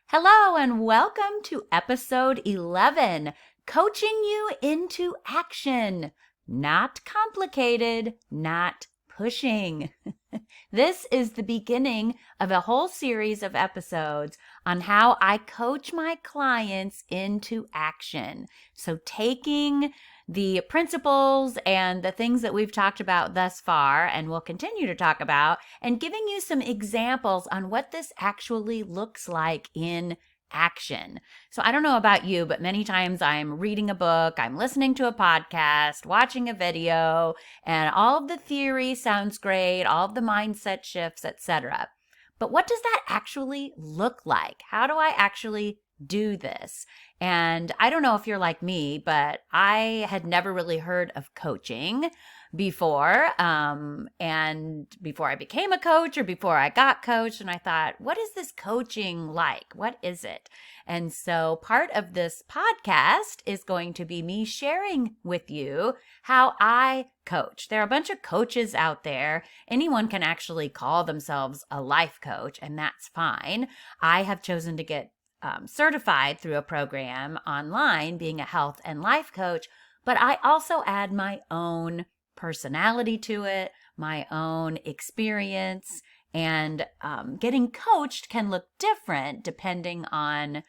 Hello and welcome to episode 11, Coaching You into Action. Not complicated, not pushing. This is the beginning of a whole series of episodes on how I coach my clients into action. So taking the principles and the things that we've talked about thus far and will continue to talk about and giving you some examples on what this actually looks like in action. So I don't know about you, but many times I'm reading a book, I'm listening to a podcast, watching a video, and all of the theory sounds great, all of the mindset shifts, etc. But what does that actually look like? How do I actually do this? And I don't know if you're like me, but I had never really heard of coaching before. And before I became a coach or before I got coached, and I thought, what is this coaching like? What is it? And so part of this podcast is going to be me sharing with you how I coach. There are a bunch of coaches out there. Anyone can actually call themselves a life coach, and that's fine. I have chosen to get certified through a program online, being a health and life coach, but I also add my own personality to it, my own experience, and getting coached can look different depending on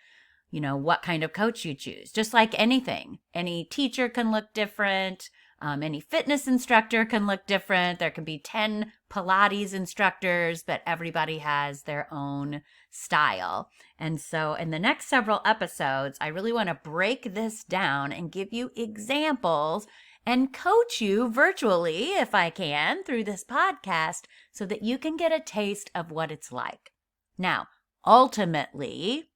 what kind of coach you choose. Just like anything, any teacher can look different. Any fitness instructor can look different. There can be 10 Pilates instructors, but everybody has their own style. And so in the next several episodes, I really want to break this down and give you examples and coach you virtually, if I can, through this podcast so that you can get a taste of what it's like. Now, ultimately,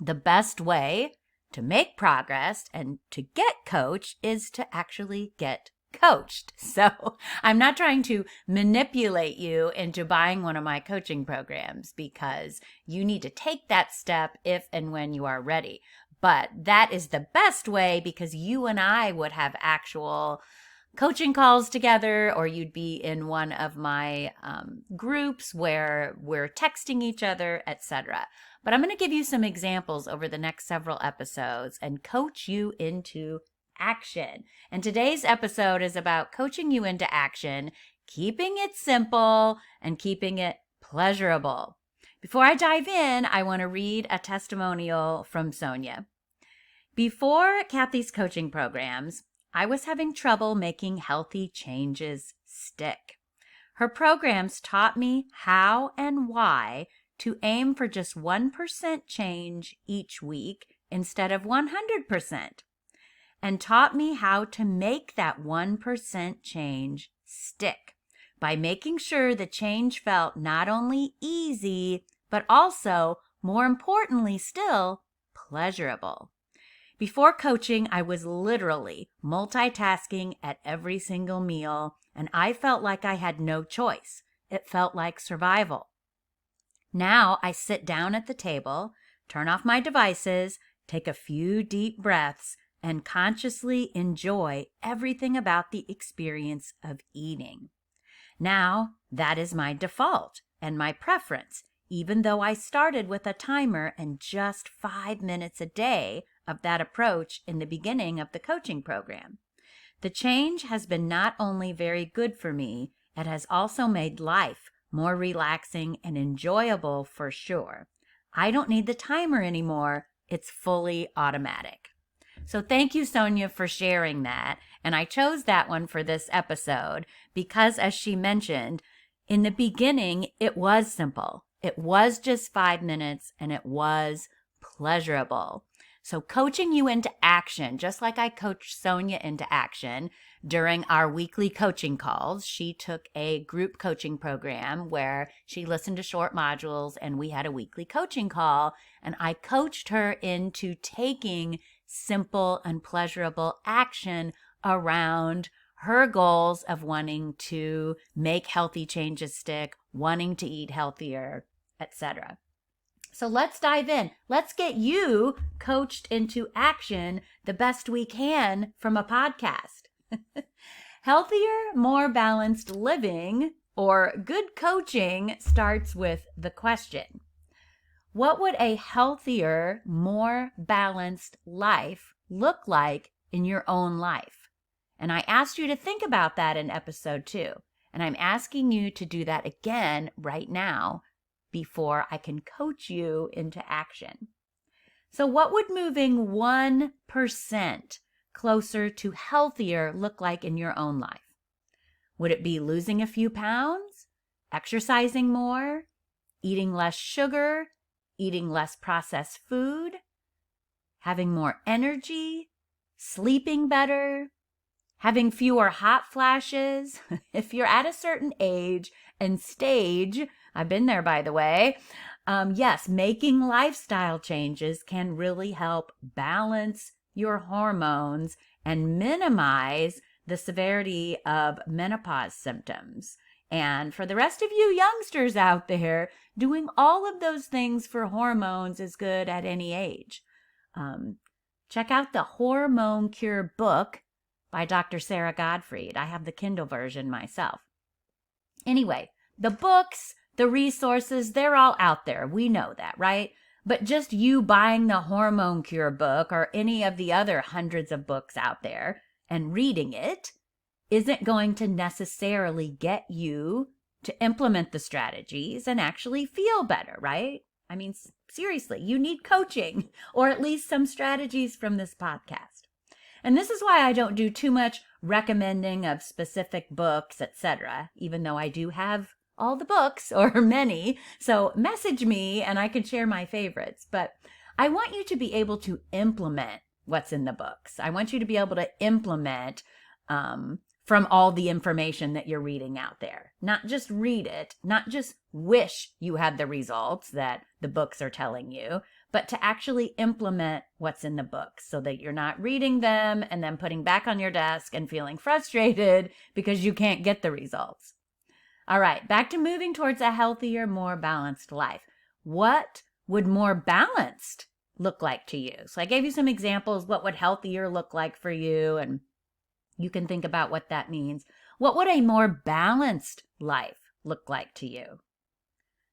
the best way to make progress and to get coached is to actually get coached. So I'm not trying to manipulate you into buying one of my coaching programs because you need to take that step if and when you are ready. But that is the best way because you and I would have actual coaching calls together, or you'd be in one of my groups where we're texting each other, etc. But I'm going to give you some examples over the next several episodes and coach you into action. And today's episode is about coaching you into action, keeping it simple and keeping it pleasurable. Before I dive in, I want to read a testimonial from Sonia. Before Kathy's coaching programs, I was having trouble making healthy changes stick. Her programs taught me how and why to aim for just 1% change each week instead of 100%, and taught me how to make that 1% change stick by making sure the change felt not only easy, but also, more importantly still, pleasurable. Before coaching, I was literally multitasking at every single meal, and I felt like I had no choice. It felt like survival. Now I sit down at the table, turn off my devices, take a few deep breaths, and consciously enjoy everything about the experience of eating. Now that is my default and my preference, even though I started with a timer and just 5 minutes a day of that approach in the beginning of the coaching program. The change has been not only very good for me, it has also made life more relaxing and enjoyable for sure. I don't need the timer anymore. It's fully automatic. So thank you, Sonia, for sharing that. And I chose that one for this episode because, as she mentioned, in the beginning, it was simple. It was just 5 minutes and it was pleasurable. So coaching you into action, just like I coached Sonia into action during our weekly coaching calls. She took a group coaching program where she listened to short modules and we had a weekly coaching call, and I coached her into taking simple and pleasurable action around her goals of wanting to make healthy changes stick, wanting to eat healthier, etc. So let's dive in. Let's get you coached into action the best we can from a podcast. Healthier, more balanced living or good coaching starts with the question, What would a healthier, more balanced life look like in your own life? And I asked you to think about that in episode 2. And I'm asking you to do that again right now before I can coach you into action. So what would moving 1% closer to healthier look like in your own life? Would it be losing a few pounds, exercising more, eating less sugar, eating less processed food, having more energy, sleeping better, having fewer hot flashes? If you're at a certain age and stage, I've been there, by the way, yes, making lifestyle changes can really help balance your hormones and minimize the severity of menopause symptoms. And for the rest of you youngsters out there, doing all of those things for hormones is good at any age. Check out the Hormone Cure book by Dr. Sarah Gottfried. I have the Kindle version myself. Anyway, the books, the resources, they're all out there. We know that, right? But just you buying the Hormone Cure book or any of the other hundreds of books out there and reading it isn't going to necessarily get you to implement the strategies and actually feel better, right? I mean, seriously, you need coaching or at least some strategies from this podcast. And this is why I don't do too much recommending of specific books, etc., even though I do have all the books or many. So message me and I can share my favorites. But I want you to be able to implement what's in the books. I want you to be able to implement from all the information that you're reading out there. Not just read it, not just wish you had the results that the books are telling you, but to actually implement what's in the books so that you're not reading them and then putting back on your desk and feeling frustrated because you can't get the results. All right, back to moving towards a healthier, more balanced life. What would more balanced look like to you? So I gave you some examples. What would healthier look like for you? And you can think about what that means. What would a more balanced life look like to you?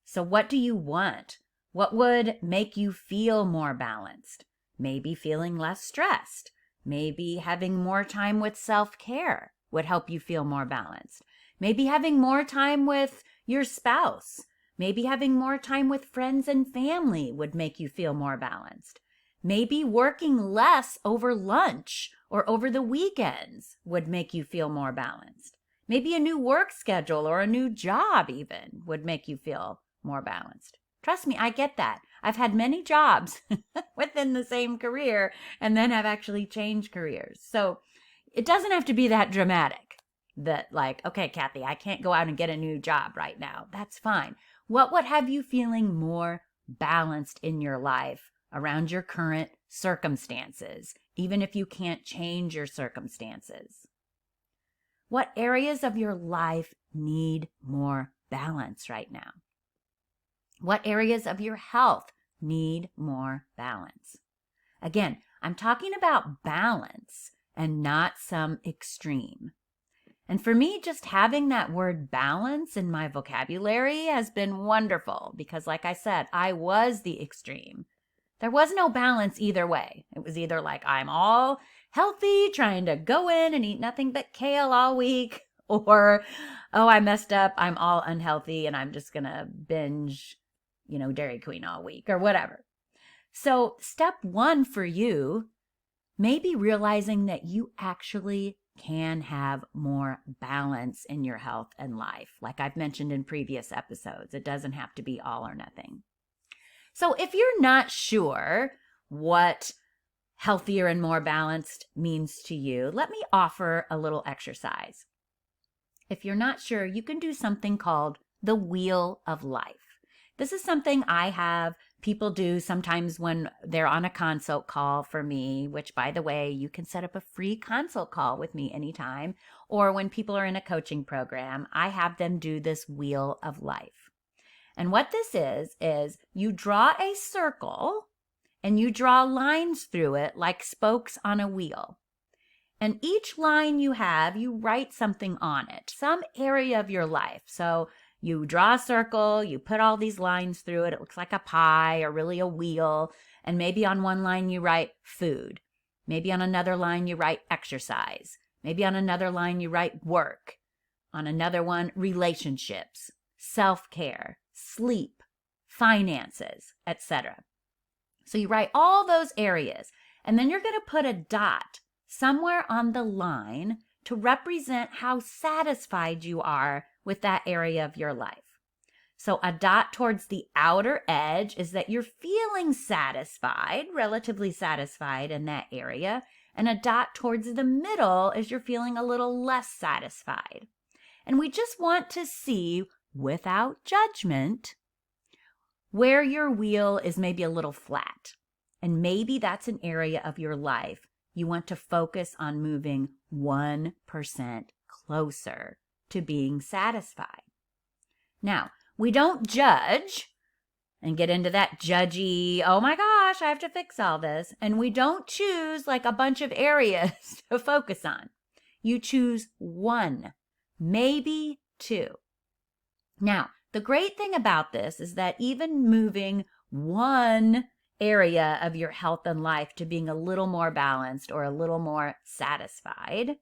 So what do you want? What would make you feel more balanced? Maybe feeling less stressed. Maybe having more time with self-care would help you feel more balanced. Maybe having more time with your spouse. Maybe having more time with friends and family would make you feel more balanced. Maybe working less over lunch or over the weekends would make you feel more balanced. Maybe a new work schedule or a new job even would make you feel more balanced. Trust me, I get that. I've had many jobs within the same career and then have actually changed careers. So it doesn't have to be that dramatic that like, okay, Kathy, I can't go out and get a new job right now. That's fine. What would have you feeling more balanced in your life around your current circumstances, even if you can't change your circumstances? What areas of your life need more balance right now? What areas of your health need more balance? Again, I'm talking about balance and not some extreme. And for me, just having that word balance in my vocabulary has been wonderful because, like I said, I was the extreme. There was no balance either way. It was either like I'm all healthy, trying to go in and eat nothing but kale all week, or, oh, I messed up, I'm all unhealthy and I'm just going to binge, Dairy Queen all week or whatever. So step 1 for you may be realizing that you actually can have more balance in your health and life. Like I've mentioned in previous episodes, it doesn't have to be all or nothing. So if you're not sure what healthier and more balanced means to you, let me offer a little exercise. If you're not sure, you can do something called the Wheel of Life. This is something I have people do sometimes when they're on a consult call for me, which, by the way, you can set up a free consult call with me anytime. Or when people are in a coaching program, I have them do this Wheel of Life. And what this is you draw a circle and you draw lines through it like spokes on a wheel. And each line you have, you write something on it, some area of your life. So You draw a circle, you put all these lines through it. It looks like a pie or really a wheel. And maybe on one line you write food. Maybe on another line you write exercise. Maybe on another line you write work. On another one, relationships, self-care, sleep, finances, etc. So you write all those areas, and then you're going to put a dot somewhere on the line to represent how satisfied you are with that area of your life. So a dot towards the outer edge is that you're feeling satisfied, relatively satisfied in that area. And a dot towards the middle is you're feeling a little less satisfied. And we just want to see, without judgment, where your wheel is maybe a little flat. And maybe that's an area of your life you want to focus on moving 1% closer to being satisfied. Now, we don't judge and get into that judgy, oh my gosh, I have to fix all this. And we don't choose like a bunch of areas to focus on. You choose one, maybe two. Now, the great thing about this is that even moving one area of your health and life to being a little more balanced or a little more satisfied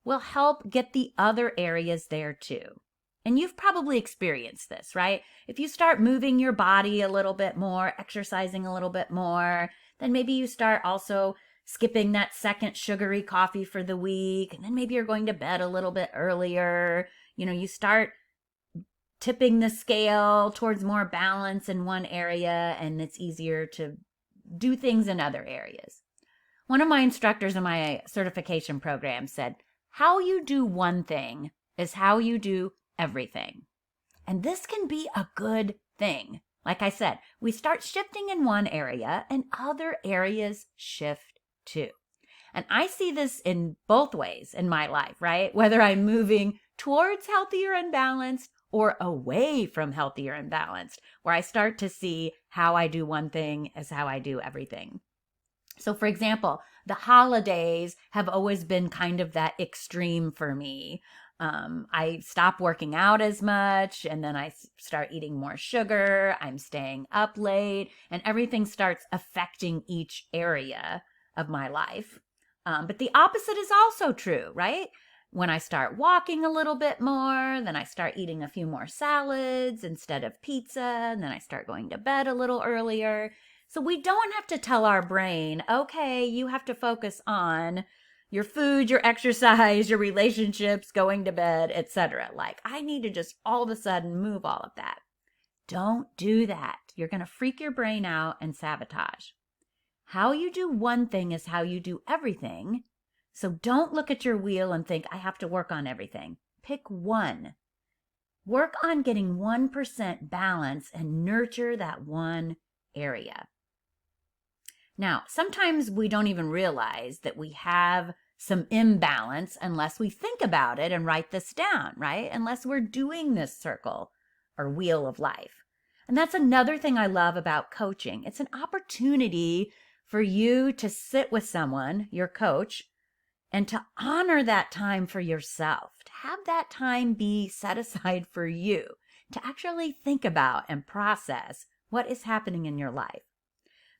will help get the other areas there too. And you've probably experienced this, right? If you start moving your body a little bit more, exercising a little bit more, then maybe you start also skipping that second sugary coffee for the week. And then maybe you're going to bed a little bit earlier. You start tipping the scale towards more balance in one area, and it's easier to do things in other areas. One of my instructors in my certification program said, how you do one thing is how you do everything. And this can be a good thing. Like I said, we start shifting in one area and other areas shift too. And I see this in both ways in my life, right? Whether I'm moving towards healthier and balanced or away from healthier and balanced, where I start to see how I do one thing as how I do everything. So for example, the holidays have always been kind of that extreme for me. I stop working out as much, and then I start eating more sugar. I'm staying up late, and everything starts affecting each area of my life. But the opposite is also true, right? When I start walking a little bit more, then I start eating a few more salads instead of pizza, and then I start going to bed a little earlier. So we don't have to tell our brain, okay, you have to focus on your food, your exercise, your relationships, going to bed, etc. Like, I need to just all of a sudden move all of that. Don't do that. You're going to freak your brain out and sabotage. How you do one thing is how you do everything. So don't look at your wheel and think, I have to work on everything. Pick one. Work on getting 1% balance and nurture that one area. Now, sometimes we don't even realize that we have some imbalance unless we think about it and write this down, right? Unless we're doing this circle or wheel of life. And that's another thing I love about coaching. It's an opportunity for you to sit with someone, your coach, and to honor that time for yourself, to have that time be set aside for you, to actually think about and process what is happening in your life.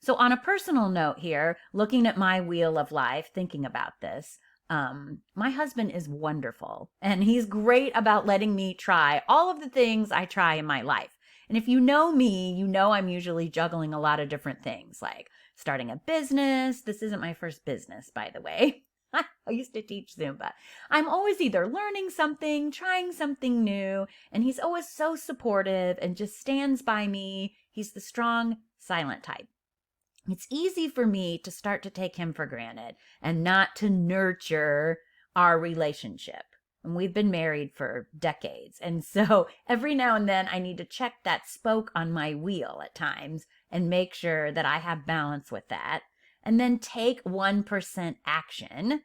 So on a personal note here, looking at my wheel of life, thinking about this, my husband is wonderful, and he's great about letting me try all of the things I try in my life. And if you know me, you know I'm usually juggling a lot of different things, like starting a business. This isn't my first business, by the way. I used to teach Zumba. I'm always either learning something, trying something new, and he's always so supportive and just stands by me. He's the strong, silent type. It's easy for me to start to take him for granted and not to nurture our relationship. And we've been married for decades. And so every now and then I need to check that spoke on my wheel at times and make sure that I have balance with that. And then take 1% action.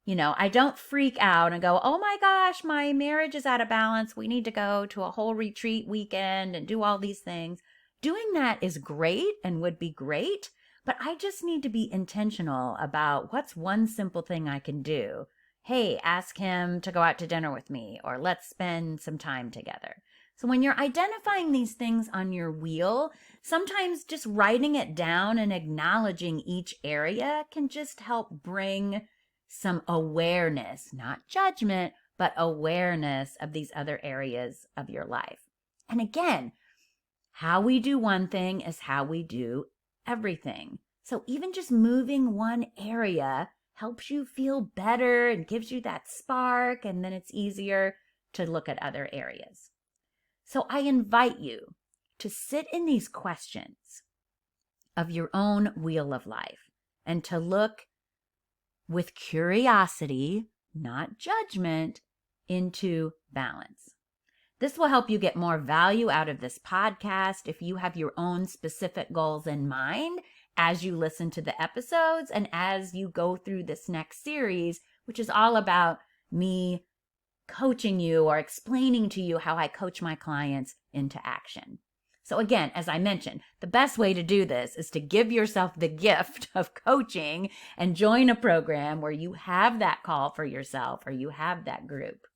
I don't freak out and go, oh my gosh, my marriage is out of balance. We need to go to a whole retreat weekend and do all these things. Doing that is great and would be great, but I just need to be intentional about what's one simple thing I can do. Hey, ask him to go out to dinner with me, or let's spend some time together. So when you're identifying these things on your wheel, sometimes just writing it down and acknowledging each area can just help bring some awareness, not judgment, but awareness of these other areas of your life. And again, how we do one thing is how we do everything. So even just moving one area helps you feel better and gives you that spark, and then it's easier to look at other areas. So I invite you to sit in these questions of your own wheel of life and to look with curiosity, not judgment, into balance. This will help you get more value out of this podcast if you have your own specific goals in mind as you listen to the episodes and as you go through this next series, which is all about me coaching you or explaining to you how I coach my clients into action. So again, as I mentioned, the best way to do this is to give yourself the gift of coaching and join a program where you have that call for yourself or you have that group.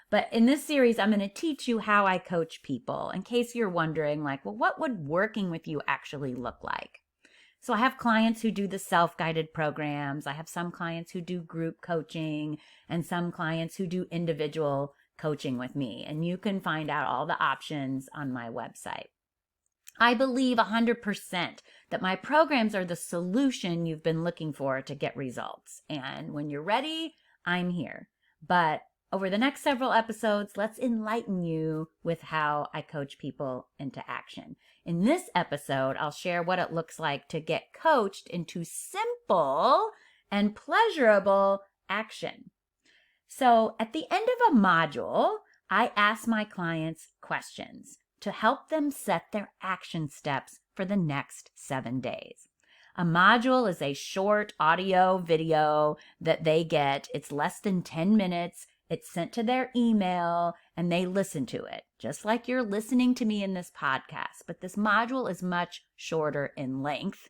But in this series, I'm going to teach you how I coach people in case you're wondering, like, well, what would working with you actually look like? So I have clients who do the self-guided programs. I have some clients who do group coaching and some clients who do individual coaching with me. And you can find out all the options on my website. I believe 100% that my programs are the solution you've been looking for to get results. And when you're ready, I'm here. But over the next several episodes, let's enlighten you with how I coach people into action. In this episode, I'll share what it looks like to get coached into simple and pleasurable action. So at the end of a module, I ask my clients questions to help them set their action steps for the next 7 days. A module is a short audio video that they get. It's less than 10 minutes. It's sent to their email and they listen to it, just like you're listening to me in this podcast. But this module is much shorter in length,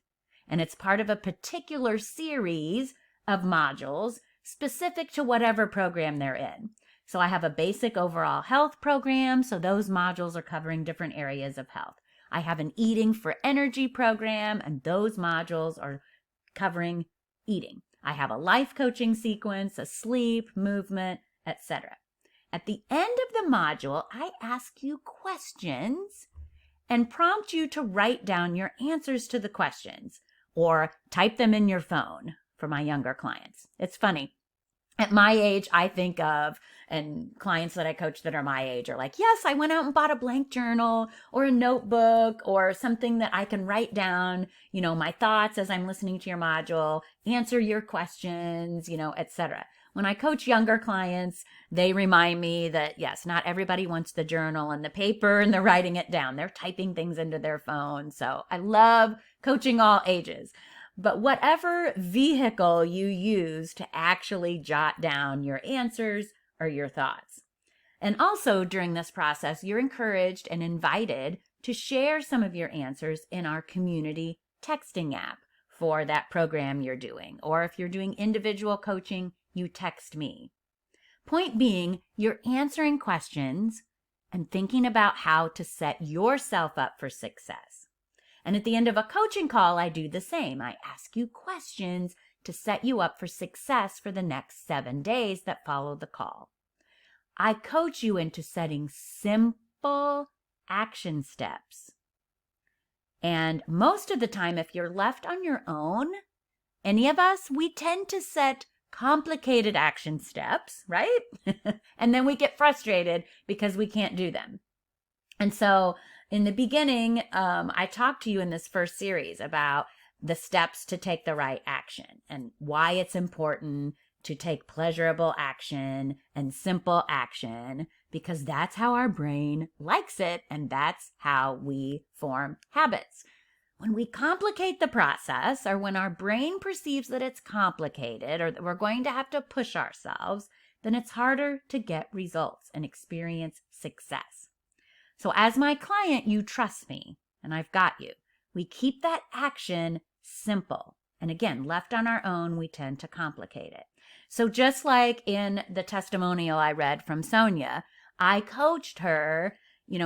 and it's part of a particular series of modules specific to whatever program they're in. So I have a basic overall health program, so those modules are covering different areas of health. I have an eating for energy program, and those modules are covering eating. I have a life coaching sequence, a sleep, movement, etc. At the end of the module, I ask you questions and prompt you to write down your answers to the questions or type them in your phone for my younger clients. It's funny. At my age, I think of, and clients that I coach that are my age are like, yes, I went out and bought a blank journal or a notebook or something that I can write down, my thoughts as I'm listening to your module, answer your questions, etc. When I coach younger clients, they remind me that, yes, not everybody wants the journal and the paper and they're writing it down. They're typing things into their phone. So I love coaching all ages. But whatever vehicle you use to actually jot down your answers or your thoughts. And also during this process, you're encouraged and invited to share some of your answers in our community texting app for that program you're doing. Or if you're doing individual coaching, you text me. Point being, you're answering questions and thinking about how to set yourself up for success. And at the end of a coaching call, I do the same. I ask you questions to set you up for success for the next 7 days that follow the call. I coach you into setting simple action steps. And most of the time, if you're left on your own, any of us, we tend to set complicated action steps, right? And then we get frustrated because we can't do them. And so in the beginning, I talked to you in this first series about the steps to take the right action and why it's important to take pleasurable action and simple action, because that's how our brain likes it and that's how we form habits. When we complicate the process, or when our brain perceives that it's complicated or that we're going to have to push ourselves, then it's harder to get results and experience success. So as my client, you trust me, and I've got you. We keep that action simple. And again, left on our own, we tend to complicate it. So just like in the testimonial I read from Sonia, I coached her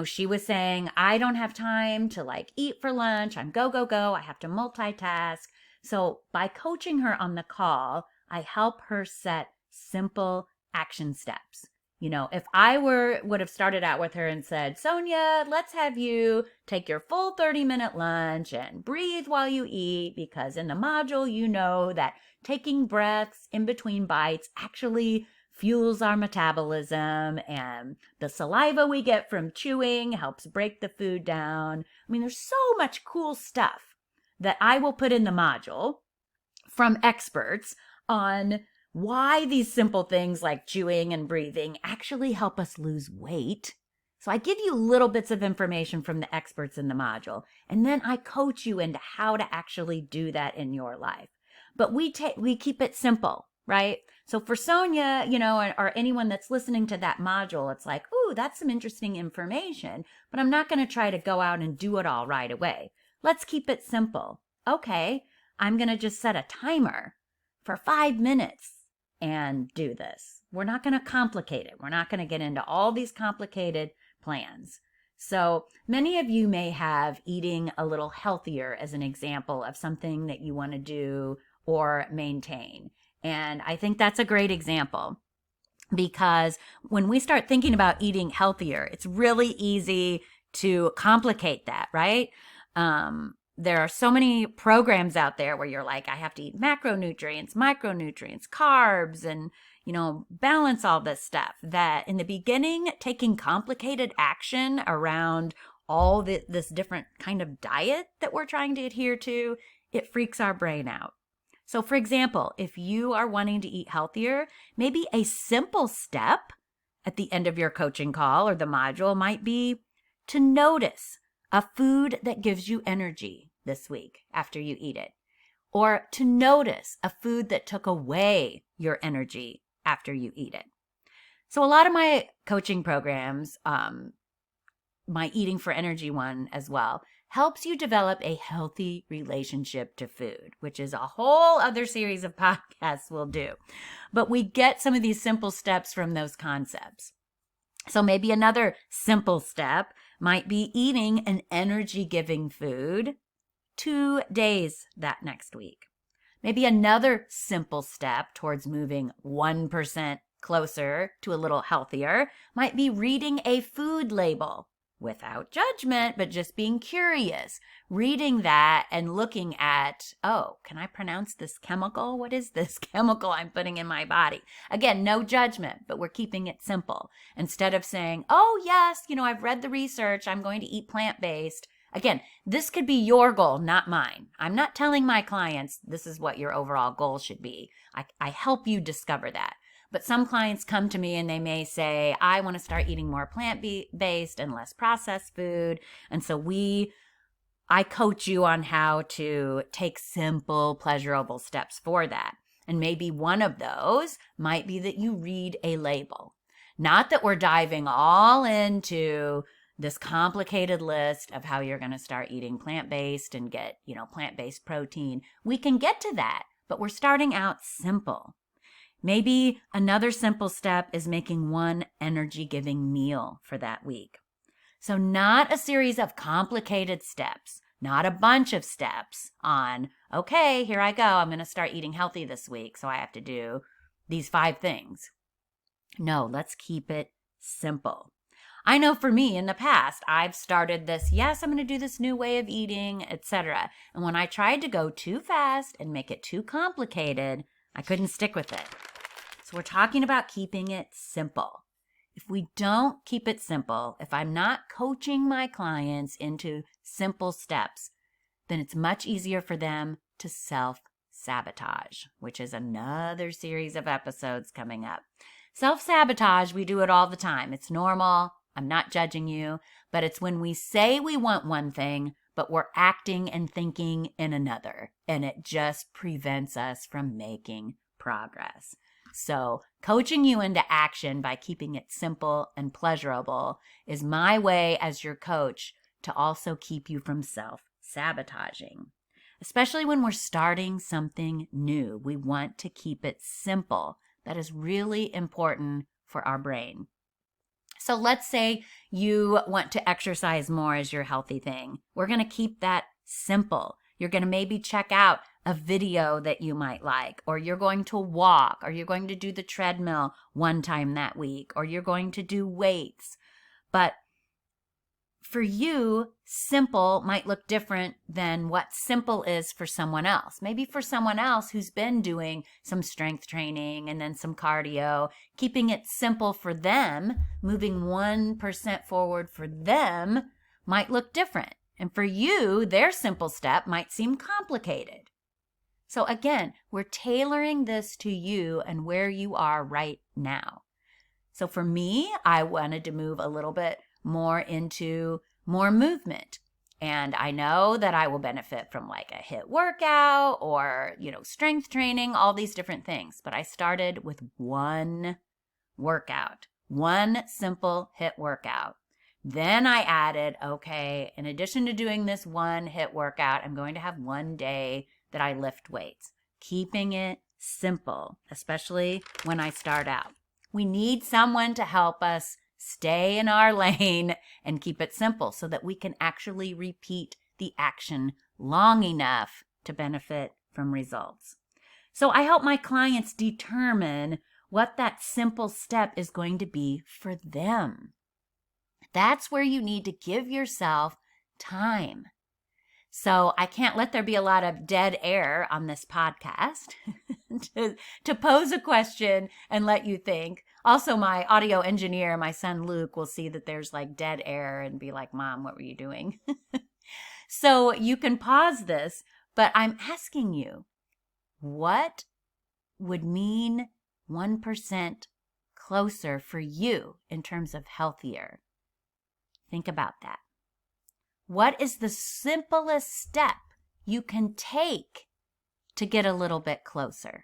She was saying, I don't have time to like eat for lunch. I'm go, go, go. I have to multitask. So by coaching her on the call, I help her set simple action steps. If I would have started out with her and said, Sonia, let's have you take your full 30-minute lunch and breathe while you eat, because in the module, that taking breaths in between bites actually fuels our metabolism, and the saliva we get from chewing helps break the food down. There's so much cool stuff that I will put in the module from experts on why these simple things like chewing and breathing actually help us lose weight. So I give you little bits of information from the experts in the module, and then I coach you into how to actually do that in your life. But we keep it simple, right? So for Sonia, or anyone that's listening to that module, it's like, ooh, that's some interesting information, but I'm not going to try to go out and do it all right away. Let's keep it simple. Okay, I'm going to just set a timer for 5 minutes and do this. We're not going to complicate it. We're not going to get into all these complicated plans. So many of you may have eating a little healthier as an example of something that you want to do or maintain. And I think that's a great example, because when we start thinking about eating healthier, it's really easy to complicate that, right? There are so many programs out there where you're like, I have to eat macronutrients, micronutrients, carbs, and, balance all this stuff, that in the beginning, taking complicated action around all this different kind of diet that we're trying to adhere to, it freaks our brain out. So for example, if you are wanting to eat healthier, maybe a simple step at the end of your coaching call or the module might be to notice a food that gives you energy this week after you eat it, or to notice a food that took away your energy after you eat it. So a lot of my coaching programs, my Eating for Energy one as well, helps you develop a healthy relationship to food, which is a whole other series of podcasts we'll do. But we get some of these simple steps from those concepts. So maybe another simple step might be eating an energy-giving food 2 days that next week. Maybe another simple step towards moving 1% closer to a little healthier might be reading a food label without judgment, but just being curious, reading that and looking at, oh, can I pronounce this chemical? What is this chemical I'm putting in my body? Again, no judgment, but we're keeping it simple. Instead of saying, oh, yes, I've read the research, I'm going to eat plant-based. Again, this could be your goal, not mine. I'm not telling my clients this is what your overall goal should be. I help you discover that. But some clients come to me and they may say, I want to start eating more plant-based and less processed food. And so I coach you on how to take simple, pleasurable steps for that. And maybe one of those might be that you read a label. Not that we're diving all into this complicated list of how you're going to start eating plant-based and get, plant-based protein. We can get to that, but we're starting out simple. Maybe another simple step is making one energy-giving meal for that week. So not a series of complicated steps, not a bunch of steps on, okay, here I go, I'm going to start eating healthy this week, so I have to do these 5 things. No, let's keep it simple. I know for me in the past, I've started this, yes, I'm going to do this new way of eating, etc. And when I tried to go too fast and make it too complicated, I couldn't stick with it. So we're talking about keeping it simple. If we don't keep it simple, if I'm not coaching my clients into simple steps, then it's much easier for them to self-sabotage, which is another series of episodes coming up. Self-sabotage, we do it all the time. It's normal. I'm not judging you, but it's when we say we want one thing, but we're acting and thinking in another, and it just prevents us from making progress. So coaching you into action by keeping it simple and pleasurable is my way as your coach to also keep you from self-sabotaging. Especially when we're starting something new, we want to keep it simple. That is really important for our brain. So let's say you want to exercise more as your healthy thing. We're going to keep that simple. You're going to maybe check out a video that you might like, or you're going to walk, or you're going to do the treadmill one time that week, or you're going to do weights. But for you, simple might look different than what simple is for someone else. Maybe for someone else who's been doing some strength training and then some cardio, keeping it simple for them, moving 1% forward for them might look different. And for you, their simple step might seem complicated. So again, we're tailoring this to you and where you are right now. So for me, I wanted to move a little bit more into more movement. And I know that I will benefit from like a HIIT workout or, strength training, all these different things. But I started with one workout, one simple HIIT workout. Then I added, okay, in addition to doing this one HIIT workout, I'm going to have one day that I lift weights, keeping it simple, especially when I start out. We need someone to help us stay in our lane and keep it simple so that we can actually repeat the action long enough to benefit from results. So I help my clients determine what that simple step is going to be for them. That's where you need to give yourself time. So I can't let there be a lot of dead air on this podcast to pose a question and let you think. Also, my audio engineer, my son Luke, will see that there's like dead air and be like, Mom, what were you doing? So you can pause this, but I'm asking you, what would mean 1% closer for you in terms of healthier? Think about that. What is the simplest step you can take to get a little bit closer?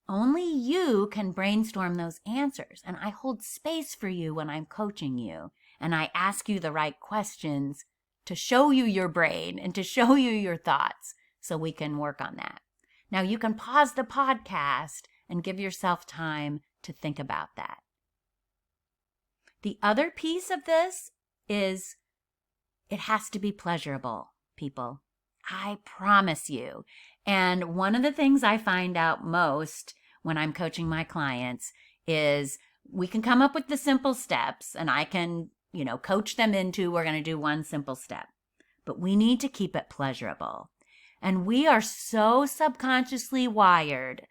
Only you can brainstorm those answers, and I hold space for you when I'm coaching you, and I ask you the right questions to show you your brain and to show you your thoughts so we can work on that. Now you can pause the podcast and give yourself time to think about that. The other piece of this is it has to be pleasurable, people. I promise you. And one of the things I find out most when I'm coaching my clients is we can come up with the simple steps and I can, coach them into we're going to do one simple step. But we need to keep it pleasurable. And we are so subconsciously wired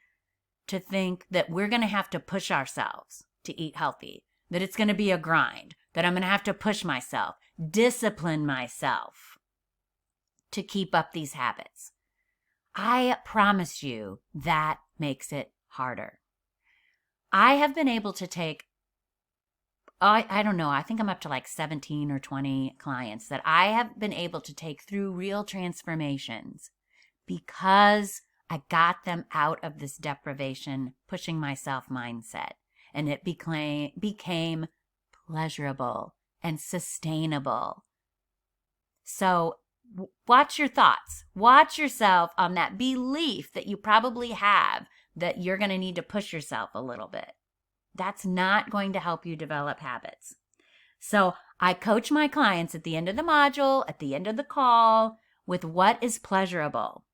to think that we're going to have to push ourselves to eat healthy, that it's going to be a grind, that I'm going to have to push myself, discipline myself to keep up these habits. I promise you that makes it harder. I have been able to take, I don't know, I think I'm up to like 17 or 20 clients that I have been able to take through real transformations because I got them out of this deprivation, pushing myself mindset. And it became pleasurable and sustainable. So watch your thoughts. Watch yourself on that belief that you probably have that you're going to need to push yourself a little bit. That's not going to help you develop habits. So I coach my clients at the end of the module, at the end of the call, with what is pleasurable.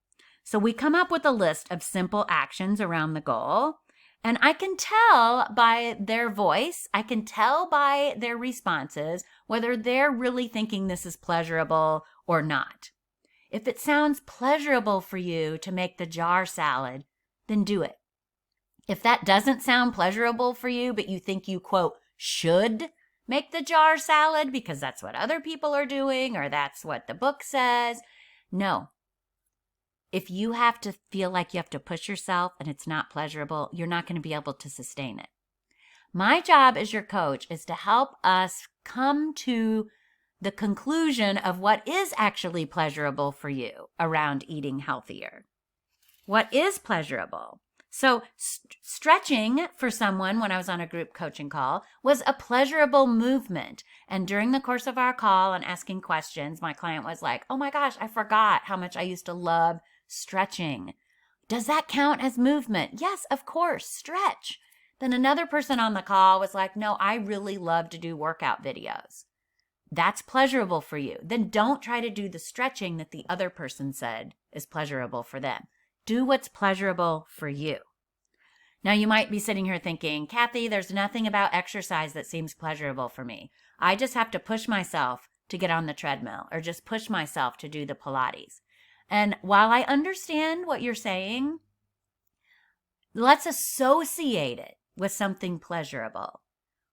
So we come up with a list of simple actions around the goal. And I can tell by their voice, I can tell by their responses whether they're really thinking this is pleasurable or not. If it sounds pleasurable for you to make the jar salad, then do it. If that doesn't sound pleasurable for you, but you think you, quote, should make the jar salad because that's what other people are doing or that's what the book says, no. If you have to feel like you have to push yourself and it's not pleasurable, you're not going to be able to sustain it. My job as your coach is to help us come to the conclusion of what is actually pleasurable for you around eating healthier. What is pleasurable? So stretching for someone when I was on a group coaching call was a pleasurable movement. And during the course of our call and asking questions, my client was like, oh my gosh, I forgot how much I used to love stretching. Does that count as movement? Yes, of course, stretch. Then another person on the call was like, no, I really love to do workout videos. That's pleasurable for you. Then don't try to do the stretching that the other person said is pleasurable for them. Do what's pleasurable for you. Now, you might be sitting here thinking, Kathy, there's nothing about exercise that seems pleasurable for me. I just have to push myself to get on the treadmill or just push myself to do the Pilates. And while I understand what you're saying, let's associate it with something pleasurable.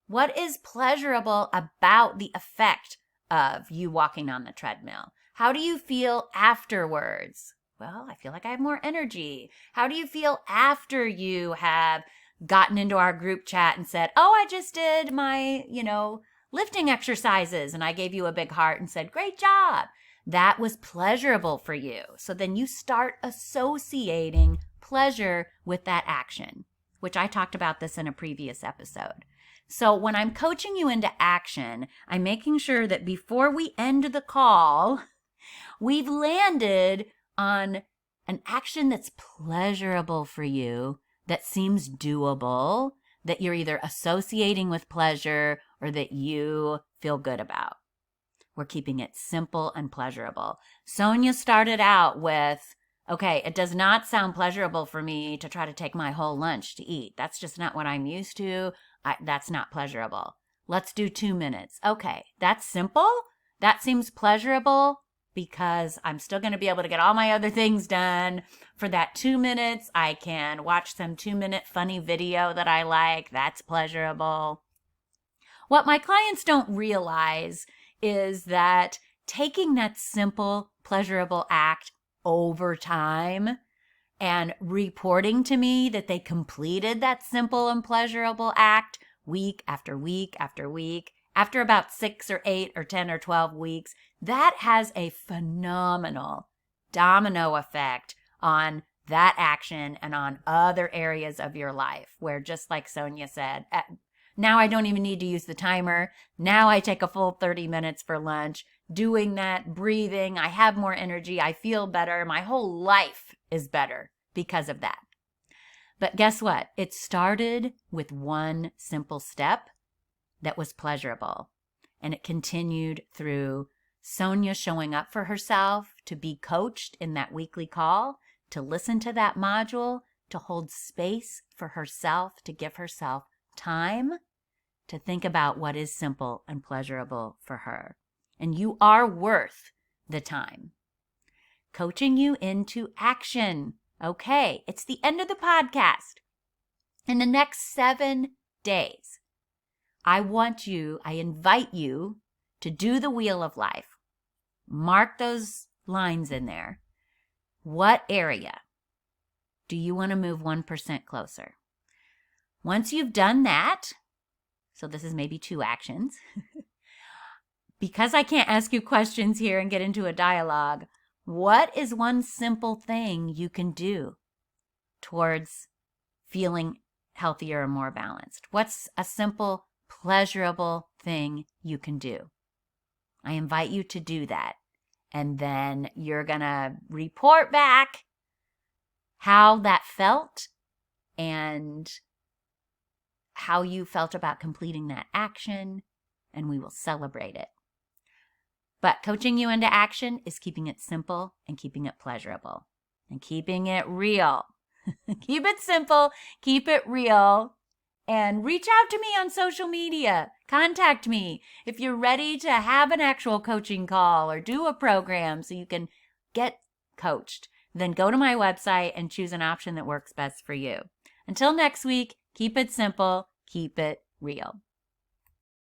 What is pleasurable about the effect of you walking on the treadmill? How do you feel afterwards? Well, I feel like I have more energy. How do you feel after you have gotten into our group chat and said, oh, I just did my, lifting exercises, and I gave you a big heart and said, great job. That was pleasurable for you. So then you start associating pleasure with that action, which I talked about this in a previous episode. So when I'm coaching you into action, I'm making sure that before we end the call, we've landed on an action that's pleasurable for you, that seems doable, that you're either associating with pleasure or that you feel good about. We're keeping it simple and pleasurable. Sonia started out with, okay, it does not sound pleasurable for me to try to take my whole lunch to eat. That's just not what I'm used to. That's not pleasurable. Let's do 2 minutes. Okay, that's simple. That seems pleasurable because I'm still going to be able to get all my other things done. For that 2 minutes, I can watch some 2-minute funny video that I like. That's pleasurable. What my clients don't realize is that taking that simple, pleasurable act over time and reporting to me that they completed that simple and pleasurable act week after week after week, after about 6 or 8 or 10 or 12 weeks, that has a phenomenal domino effect on that action and on other areas of your life where, just like Sonia said, now I don't even need to use the timer. Now I take a full 30 minutes for lunch. Doing that, breathing, I have more energy, I feel better. My whole life is better because of that. But guess what? It started with one simple step that was pleasurable. And it continued through Sonia showing up for herself, to be coached in that weekly call, to listen to that module, to hold space for herself, to give herself time to think about what is simple and pleasurable for her. And you are worth the time. Coaching you into action. Okay, it's the end of the podcast. In the next 7 days, I invite you to do the wheel of life. Mark those lines in there. What area do you want to move 1% closer? Once you've done that, so this is maybe 2 actions, because I can't ask you questions here and get into a dialogue, what is one simple thing you can do towards feeling healthier and more balanced? What's a simple, pleasurable thing you can do? I invite you to do that. And then you're going to report back how that felt and how you felt about completing that action, and we will celebrate it. But coaching you into action is keeping it simple and keeping it pleasurable and keeping it real. Keep it simple, keep it real, and reach out to me on social media. Contact me if you're ready to have an actual coaching call or do a program so you can get coached. Then go to my website and choose an option that works best for you. Until next week, keep it simple, keep it real.